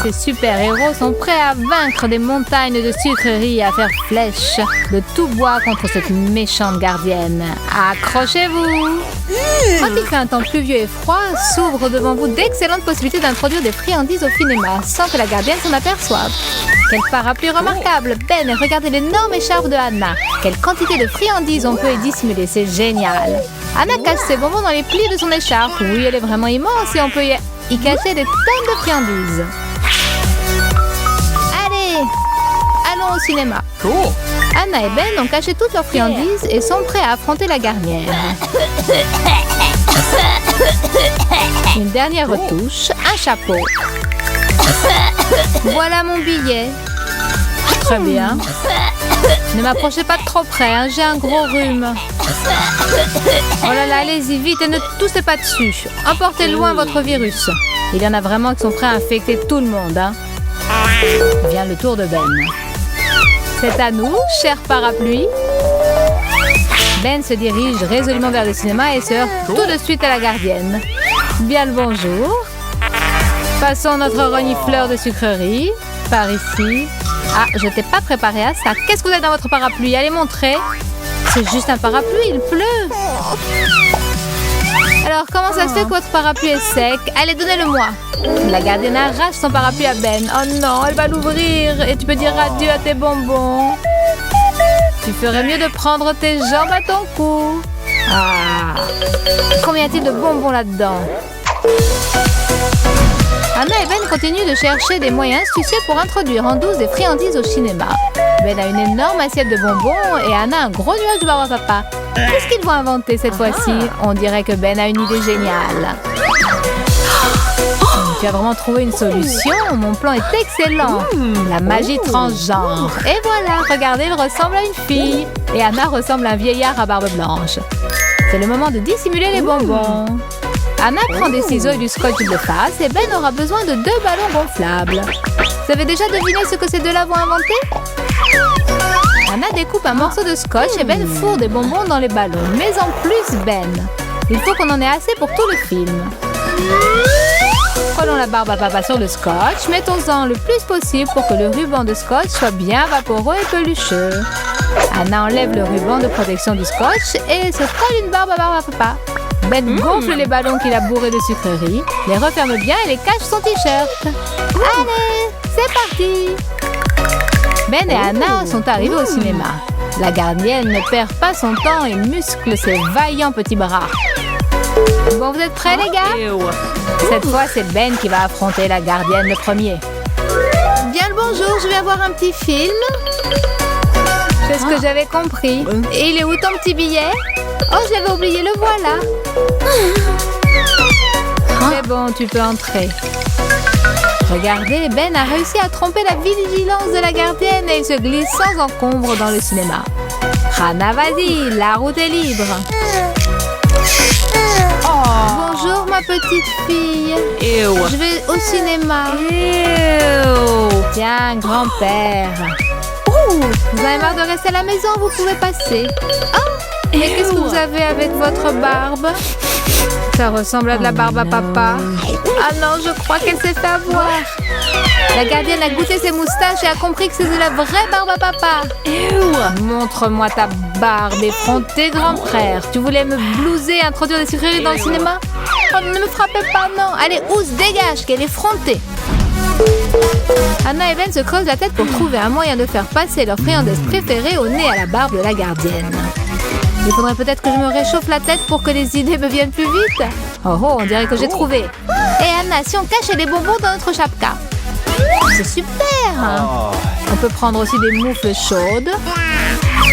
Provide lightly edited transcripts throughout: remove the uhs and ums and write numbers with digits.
Ces super-héros sont prêts à vaincre des montagnes de sucreries et à faire flèche de tout bois contre cette méchante gardienne. Accrochez-vous! Quand il fait un temps pluvieux et froid, s'ouvrent devant vous d'excellentes possibilités d'introduire des friandises au cinéma sans que la gardienne s'en aperçoive. Quel parapluie remarquable! Ben, regardez l'énorme écharpe de Anna. Quelle quantité de friandises on peut y dissimuler, c'est génial! Anna cache ses bonbons dans les plis de son écharpe. Oui, elle est vraiment immense et on peut y cacher des tonnes de friandises. Allez, allons au cinéma. Anna et Ben ont caché toutes leurs friandises et sont prêts à affronter la gardienne. Une dernière retouche, un chapeau. Voilà mon billet. Très bien. Ne m'approchez pas de trop près, hein, j'ai un gros rhume. Oh là là, allez-y vite et ne toussez pas dessus. Emportez loin votre virus. Il y en a vraiment qui sont prêts à infecter tout le monde. Hein. Vient le tour de Ben. C'est à nous, cher parapluie. Ben se dirige résolument vers le cinéma et se heurte tout de suite à la gardienne. Bien le bonjour. Passons notre renifleur de sucreries. Par ici. Ah, je t'ai pas préparé à ça. Qu'est-ce que vous avez dans votre parapluie? Allez montrer. C'est juste un parapluie, il pleut. Alors, comment ça se fait que votre parapluie est sec? Allez, donnez-le-moi. La gardienne arrache son parapluie à Ben. Oh non, elle va l'ouvrir. Et tu peux dire adieu à tes bonbons. Tu ferais mieux de prendre tes jambes à ton cou. Ah. Combien y a-t-il de bonbons là-dedans? Anna et Ben continuent de chercher des moyens astucieux pour introduire en douce des friandises au cinéma. Ben a une énorme assiette de bonbons et Anna un gros nuage de barbe à papa. Qu'est-ce qu'ils vont inventer cette fois-ci? On dirait que Ben a une idée géniale. Tu as vraiment trouvé une solution? Mon plan est excellent. La magie transgenre. Et voilà, regardez, il ressemble à une fille. Et Anna ressemble à un vieillard à barbe blanche. C'est le moment de dissimuler les bonbons. Anna prend des ciseaux et du scotch de face et Ben aura besoin de 2 ballons gonflables. Vous avez déjà deviné ce que ces deux-là vont inventer? Anna découpe un morceau de scotch et Ben fourre des bonbons dans les ballons. Mais en plus, Ben, il faut qu'on en ait assez pour tout le film. Collons la barbe à papa sur le scotch, mettons-en le plus possible pour que le ruban de scotch soit bien vaporeux et pelucheux. Anna enlève le ruban de protection du scotch et se colle une barbe à papa. Ben gonfle les ballons qu'il a bourrés de sucreries, les referme bien et les cache son t-shirt. Allez, c'est parti! Ben et Anna sont arrivés au cinéma. La gardienne ne perd pas son temps et muscle ses vaillants petits bras. Bon, vous êtes prêts les gars? Cette fois, c'est Ben qui va affronter la gardienne le premier. Bien le bonjour, je vais avoir un petit film. C'est ce que j'avais compris. Et il est où ton petit billet? Oh, je l'avais oublié, le voilà. C'est bon, tu peux entrer. Regardez, Ben a réussi à tromper la vigilance de la gardienne et il se glisse sans encombre dans le cinéma. Anna, vas-y, la route est libre. Bonjour, ma petite fille. Je vais au cinéma. Tiens, grand-père. Vous avez marre de rester à la maison, vous pouvez passer. Oh, mais qu'est-ce que vous avez avec votre barbe? Ça ressemble à de la barbe à papa. Ah non, je crois qu'elle s'est fait avoir. La gardienne a goûté ses moustaches et a compris que c'était la vraie barbe à papa. Montre-moi ta barbe effrontée, grand frère. Tu voulais me blouser et introduire des sucreries dans le cinéma? Oh, ne me frappez pas, non. Allez, Ousse, dégage, qu'elle est effrontée. Anna et Ben se creusent la tête pour trouver un moyen de faire passer leur friandise préférée au nez à la barbe de la gardienne. Il faudrait peut-être que je me réchauffe la tête pour que les idées me viennent plus vite. Oh oh, on dirait que j'ai trouvé. Et Anna, si on cachait les bonbons dans notre chapka? C'est super. On peut prendre aussi des moufles chaudes.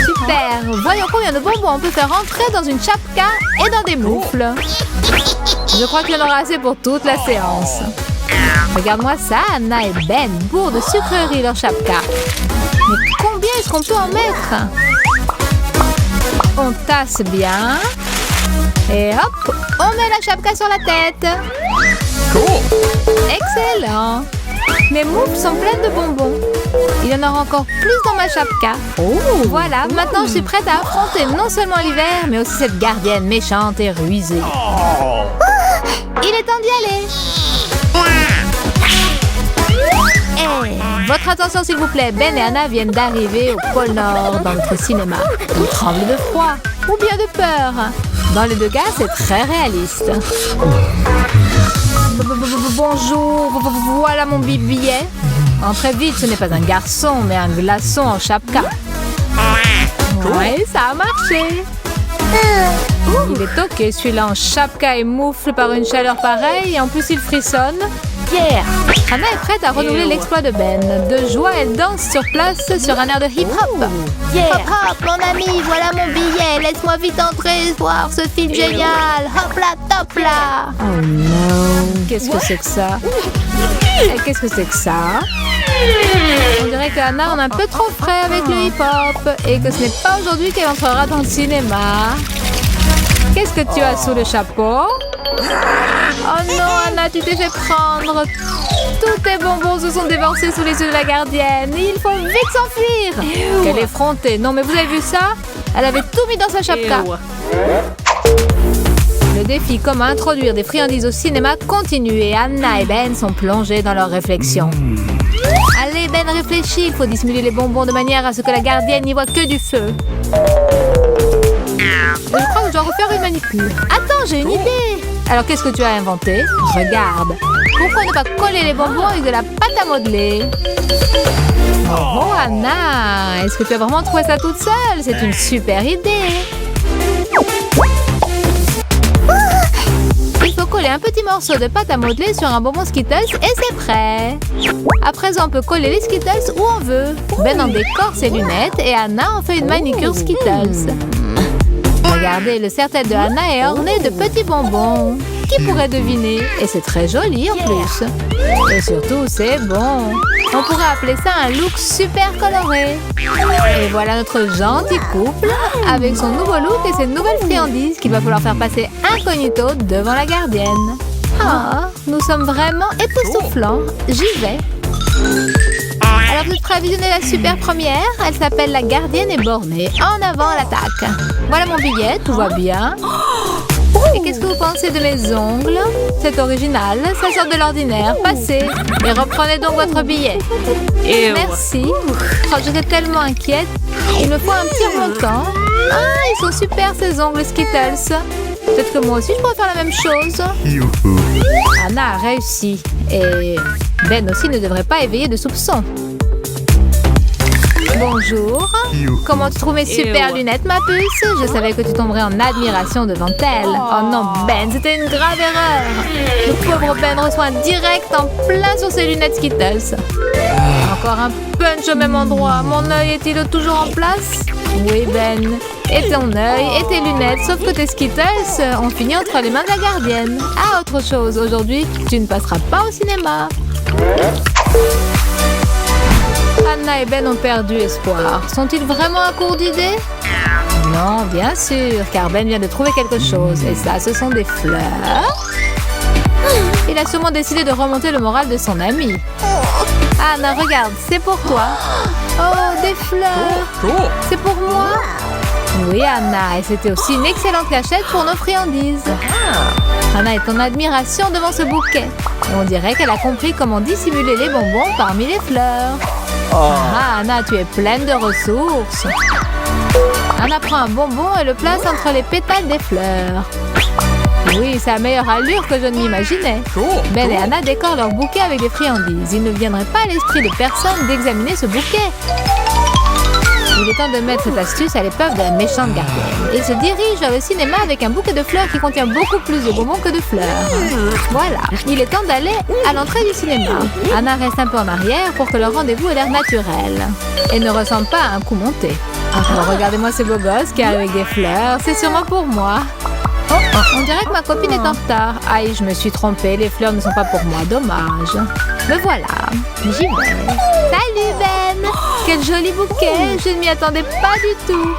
Super. Voyons combien de bonbons on peut faire entrer dans une chapka et dans des moufles. Je crois qu'il y en aura assez pour toute la séance. Regarde-moi ça, Anna et Ben bourrent de sucreries leur chapka. Mais combien est-ce qu'on peut en mettre? On tasse bien. Et hop, on met la chapka sur la tête. Excellent. Mes moufles sont pleines de bonbons. Il y en aura encore plus dans ma chapka. Voilà, maintenant je suis prête à affronter non seulement l'hiver, mais aussi cette gardienne méchante et rusée. Il est temps d'y aller. votre attention s'il vous plaît. Ben et Anna viennent d'arriver au pôle Nord dans notre cinéma. Ils tremblent de froid ou bien de peur. Dans les deux cas, c'est très réaliste. Bonjour, voilà mon billet. Entrez vite, ce n'est pas un garçon, mais un glaçon en chapka. Oui, ça a marché. Il est ok, celui-là en chapka et moufle par une chaleur pareille, et en plus il frissonne. Yeah! Anna est prête à renouveler l'exploit de Ben. De joie, elle danse sur place sur un air de hip-hop. Yeah. Hop hop, mon ami, voilà mon billet. Laisse-moi vite entrer, voir ce film génial. Hop là, top là. Oh non! Qu'est-ce que c'est que ça? Qu'est-ce que c'est que ça? On dirait qu'Anna en a un peu trop frais avec le hip-hop et que ce n'est pas aujourd'hui qu'elle entrera dans le cinéma. Qu'est-ce que tu as sous le chapeau? Oh non, Anna, tu t'es fait prendre. Tous tes bonbons se sont déversés sous les yeux de la gardienne. Il faut vite s'enfuir. Quelle effrontée. Non, mais vous avez vu ça? Elle avait tout mis dans sa chapka. Le défi comment introduire des friandises au cinéma continue et Anna et Ben sont plongés dans leurs réflexions. Allez, Ben, réfléchis. Il faut dissimuler les bonbons de manière à ce que la gardienne n'y voit que du feu. Je crois que je dois refaire une manicure. Attends, j'ai une idée. Alors, qu'est-ce que tu as inventé? Regarde. Pourquoi ne pas coller les bonbons avec de la pâte à modeler? Oh, Anna, est-ce que tu as vraiment trouvé ça toute seule? C'est une super idée. Il faut coller un petit morceau de pâte à modeler sur un bonbon Skittles et c'est prêt. À présent, on peut coller les Skittles où on veut. Ben en décore ses lunettes et Anna en fait une manicure Skittles. Regardez, le serre-tête de Anna est orné de petits bonbons. Qui pourrait deviner? Et c'est très joli en plus. Et surtout, c'est bon. On pourrait appeler ça un look super coloré. Et voilà notre gentil couple avec son nouveau look et ses nouvelles friandises qu'il va falloir faire passer incognito devant la gardienne. Ah, nous sommes vraiment époustouflants. J'y vais. Alors, vous êtes prêts à visionner la super première? Elle s'appelle La gardienne est bornée. En avant, l'attaque. Voilà mon billet, tout va bien. Et qu'est-ce que vous pensez de mes ongles? C'est original, ça sort de l'ordinaire. Passez et reprenez donc votre billet. Merci. Oh, j'étais tellement inquiète. Il me faut un petit remontant. Ah, ils sont super ces ongles Skittles. Peut-être que moi aussi je pourrais faire la même chose. Anna a réussi. Et Ben aussi ne devrait pas éveiller de soupçons. Bonjour. Comment tu trouves mes super lunettes, ma puce? Je savais que tu tomberais en admiration devant elles. Oh non, Ben, c'était une grave erreur. Le pauvre Ben reçoit un direct en plein sur ses lunettes Skittles. Encore un punch au même endroit. Mon œil est-il toujours en place? Oui, Ben. Et ton œil et tes lunettes, sauf que tes Skittles ont fini entre les mains de la gardienne. Ah, autre chose, aujourd'hui, tu ne passeras pas au cinéma. Anna et Ben ont perdu espoir. Sont-ils vraiment à court d'idées? Non, bien sûr, car Ben vient de trouver quelque chose. Et ça, ce sont des fleurs. Il a sûrement décidé de remonter le moral de son ami. Anna, regarde, c'est pour toi. Oh, des fleurs. C'est pour moi? Oui, Anna, et c'était aussi une excellente cachette pour nos friandises. Anna est en admiration devant ce bouquet. On dirait qu'elle a compris comment dissimuler les bonbons parmi les fleurs. Ah, Anna, tu es pleine de ressources. Anna prend un bonbon et le place entre les pétales des fleurs. Oui, c'est à meilleure allure que je ne m'imaginais. Ben et Anna décorent leur bouquet avec des friandises. Il ne viendrait pas à l'esprit de personne d'examiner ce bouquet. Il est temps de mettre cette astuce à l'épreuve de la méchante gardienne. Il se dirige vers le cinéma avec un bouquet de fleurs qui contient beaucoup plus de bonbons que de fleurs. Voilà, il est temps d'aller à l'entrée du cinéma. Anna reste un peu en arrière pour que le rendez-vous ait l'air naturel et ne ressemble pas à un coup monté. Alors regardez-moi ce beau gosse qui arrive avec des fleurs, c'est sûrement pour moi. On dirait que ma copine est en retard. Aïe, je me suis trompée, les fleurs ne sont pas pour moi, dommage. Me voilà, j'y vais. Salut Ben! Quel joli bouquet, je ne m'y attendais pas du tout.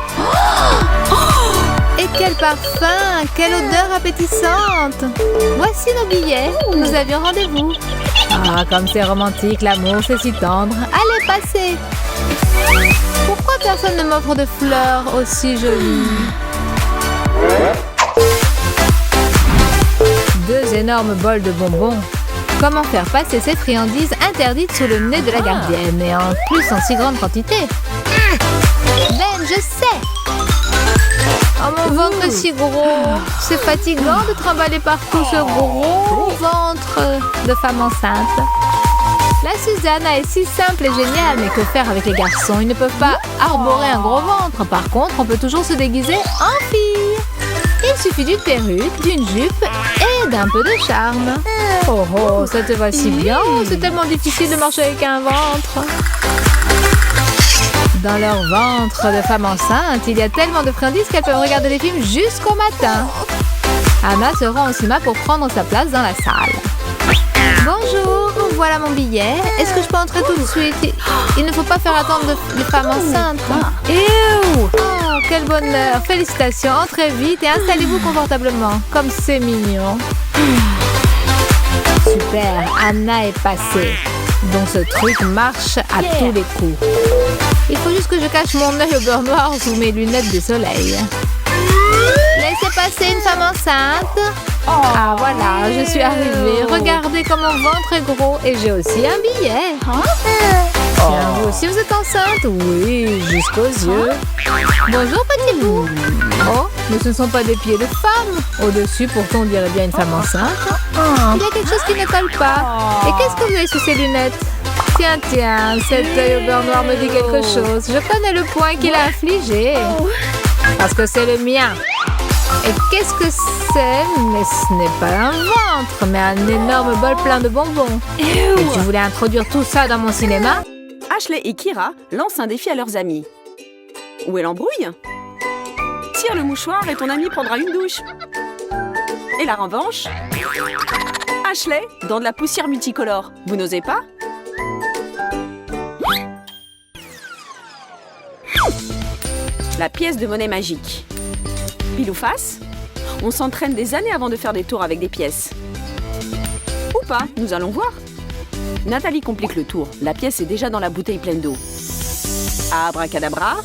Et quel parfum, quelle odeur appétissante. Voici nos billets, nous avions rendez-vous. Ah, comme c'est romantique, l'amour, c'est si tendre. Allez, passez. Pourquoi personne ne m'offre de fleurs aussi jolies? Deux énormes bols de bonbons. Comment faire passer cette friandise interdite sous le nez de la gardienne, et en plus en si grande quantité? Ben, je sais. Oh, mon ventre est si gros. C'est fatigant de trimballer partout ce gros ventre de femme enceinte. La Susanna est si simple et géniale, mais que faire avec les garçons? Ils ne peuvent pas arborer un gros ventre. Par contre, on peut toujours se déguiser en fille. Il suffit d'une perruque, d'une jupe et d'un peu de charme. Oh oh, ça te va si bien. C'est tellement difficile de marcher avec un ventre. Dans leur ventre de femme enceinte, il y a tellement de friandises qu'elles peuvent regarder les films jusqu'au matin. Anna se rend au cinéma pour prendre sa place dans la salle. Bonjour, voilà mon billet. Est-ce que je peux entrer tout de suite? Il ne faut pas faire attendre les femmes enceintes. Ew! Oh, quel bonheur! Félicitations, entrez vite et installez-vous confortablement. Comme c'est mignon. Super, Anna est passée. Donc ce truc marche à tous les coups. Il faut juste que je cache mon œil au beurre noir sous mes lunettes de soleil. Laissez passer une femme enceinte. Ah voilà, je suis arrivée. Regardez comme mon ventre est gros et j'ai aussi un billet. Tiens, vous aussi vous êtes enceinte? Oui, jusqu'aux yeux. Bonjour petit bout. Oh, mais ce ne sont pas des pieds de femme. Au-dessus, pourtant on dirait bien une femme enceinte. Il y a quelque chose qui ne colle pas. Et qu'est-ce que vous avez sous ces lunettes? Tiens, cet œil au beurre noir me dit quelque chose. Je connais le point qu'il a infligé. Parce que c'est le mien. Et qu'est-ce que c'est? Mais ce n'est pas un ventre, mais un énorme bol plein de bonbons. Et tu voulais introduire tout ça dans mon cinéma? Ashley et Kira lancent un défi à leurs amis. Où est l'embrouille? Tire le mouchoir et ton ami prendra une douche. Et la revanche? Ashley, dans de la poussière multicolore. Vous n'osez pas? La pièce de monnaie magique. Pile ou face? On s'entraîne des années avant de faire des tours avec des pièces. Ou pas, nous allons voir. Nathalie complique le tour. La pièce est déjà dans la bouteille pleine d'eau. Abracadabra.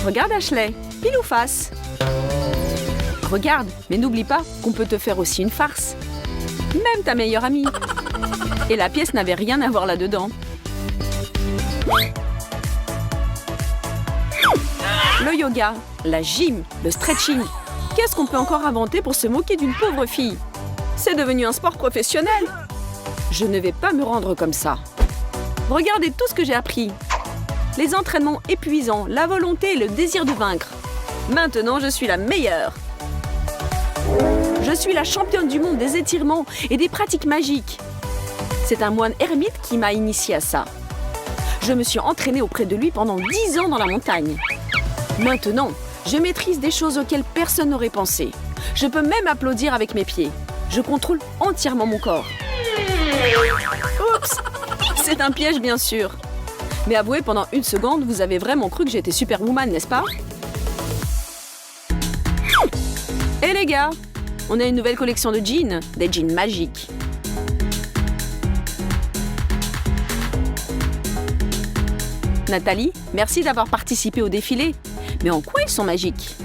Regarde Ashley, pile ou face? Regarde, mais n'oublie pas qu'on peut te faire aussi une farce. Même ta meilleure amie. Et la pièce n'avait rien à voir là-dedans. Le yoga, la gym, le stretching. Qu'est-ce qu'on peut encore inventer pour se moquer d'une pauvre fille? C'est devenu un sport professionnel. Je ne vais pas me rendre comme ça. Regardez tout ce que j'ai appris. Les entraînements épuisants, la volonté et le désir de vaincre. Maintenant, je suis la meilleure. Je suis la championne du monde des étirements et des pratiques magiques. C'est un moine ermite qui m'a initiée à ça. Je me suis entraînée auprès de lui pendant 10 ans dans la montagne. Maintenant, je maîtrise des choses auxquelles personne n'aurait pensé. Je peux même applaudir avec mes pieds. Je contrôle entièrement mon corps. Oups! C'est un piège, bien sûr. Mais avouez, pendant une seconde, vous avez vraiment cru que j'étais Superwoman, n'est-ce pas? Hé les gars, on a une nouvelle collection de jeans, des jeans magiques. Nathalie, merci d'avoir participé au défilé. Mais en quoi ils sont magiques?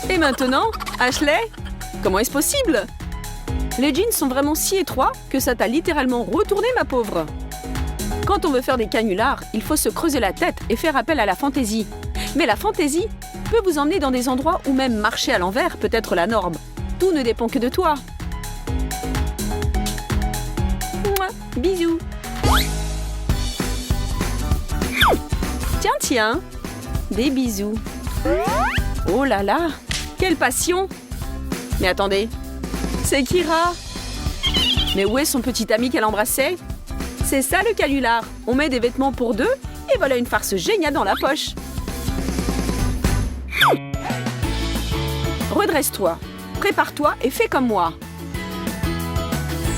Et maintenant, Ashley? Comment est-ce possible? Les jeans sont vraiment si étroits que ça t'a littéralement retourné, ma pauvre. Quand on veut faire des canulars, il faut se creuser la tête et faire appel à la fantaisie. Mais la fantaisie peut vous emmener dans des endroits où même marcher à l'envers peut être la norme. Tout ne dépend que de toi. Mouah, bisous. Tiens, des bisous. Oh là là, quelle passion! Mais attendez, c'est Kira. Mais où est son petit ami qu'elle embrassait? C'est ça le canular. On met des vêtements pour deux et voilà une farce géniale dans la poche. Redresse-toi, prépare-toi et fais comme moi.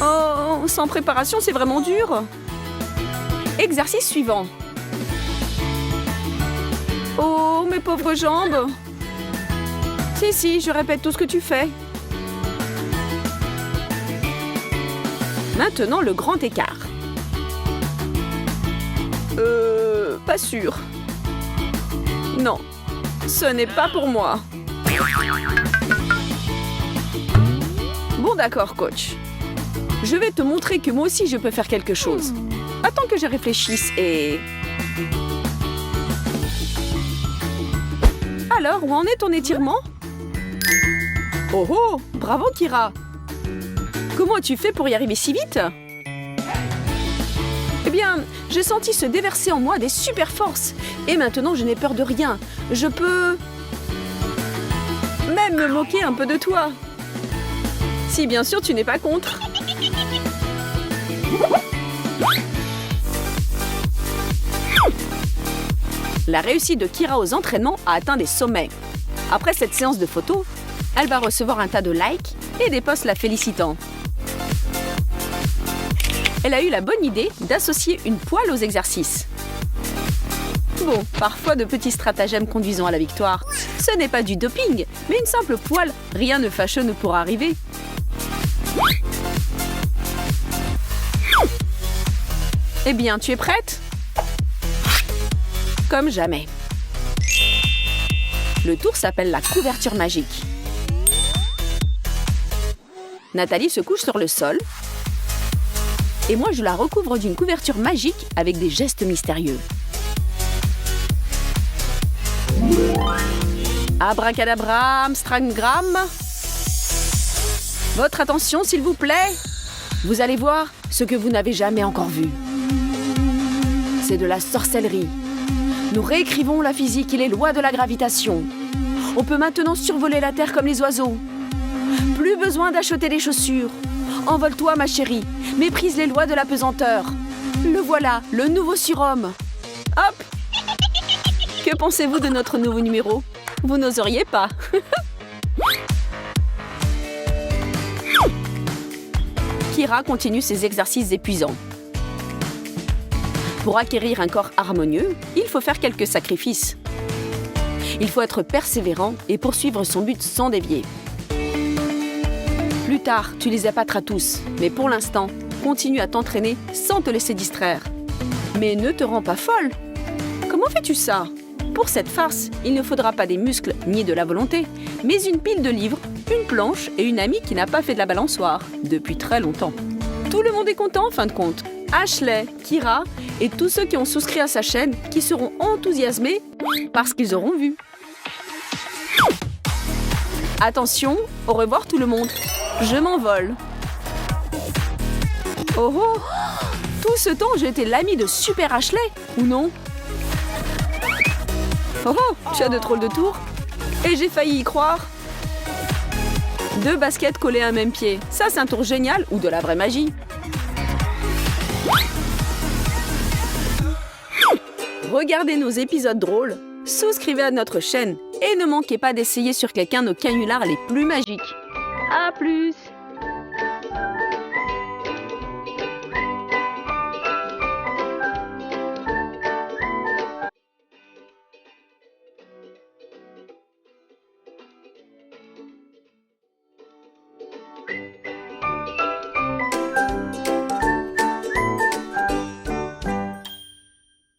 Oh, sans préparation, c'est vraiment dur. Exercice suivant. Oh, mes pauvres jambes. Si, je répète tout ce que tu fais. Maintenant, le grand écart. Pas sûr. Non, ce n'est pas pour moi. Bon d'accord, coach. Je vais te montrer que moi aussi je peux faire quelque chose. Attends que je réfléchisse et... Alors, où en est ton étirement? Oh oh, bravo Kira! Comment as-tu fait pour y arriver si vite? Eh bien, j'ai senti se déverser en moi des super forces. Et maintenant, je n'ai peur de rien. Je peux... même me moquer un peu de toi. Si bien sûr tu n'es pas contre. La réussite de Kira aux entraînements a atteint des sommets. Après cette séance de photos, elle va recevoir un tas de likes et des posts la félicitant. Elle a eu la bonne idée d'associer une poêle aux exercices. Bon, parfois de petits stratagèmes conduisant à la victoire. Ce n'est pas du doping, mais une simple poêle, rien de fâcheux ne pourra arriver. Eh bien, tu es prête? Comme jamais. Le tour s'appelle la couverture magique. Nathalie se couche sur le sol. Et moi, je la recouvre d'une couverture magique avec des gestes mystérieux. Abracadabra, Amstramgram. Votre attention, s'il vous plaît. Vous allez voir ce que vous n'avez jamais encore vu. C'est de la sorcellerie. Nous réécrivons la physique et les lois de la gravitation. On peut maintenant survoler la Terre comme les oiseaux. Plus besoin d'acheter des chaussures. Envole-toi, ma chérie. Méprise les lois de la pesanteur. Le voilà, le nouveau surhomme. Hop! Que pensez-vous de notre nouveau numéro? Vous n'oseriez pas. Kira continue ses exercices épuisants. Pour acquérir un corps harmonieux, il faut faire quelques sacrifices. Il faut être persévérant et poursuivre son but sans dévier. Plus tard, tu les épateras tous, mais pour l'instant, continue à t'entraîner sans te laisser distraire. Mais ne te rends pas folle. Comment fais-tu ça? Pour cette farce, il ne faudra pas des muscles ni de la volonté, mais une pile de livres, une planche et une amie qui n'a pas fait de la balançoire depuis très longtemps. Tout le monde est content en fin de compte. Ashley, Kira et tous ceux qui ont souscrit à sa chaîne qui seront enthousiasmés parce qu'ils auront vu. Attention, au revoir tout le monde. Je m'envole. Oh oh! Tout ce temps, j'ai été l'ami de Super Ashley, ou non? Oh oh! Tu as de drôles de tours. Et j'ai failli y croire. 2 baskets collées à un même pied. Ça, c'est un tour génial ou de la vraie magie. Regardez nos épisodes drôles, souscrivez à notre chaîne et ne manquez pas d'essayer sur quelqu'un nos canulars les plus magiques. À plus!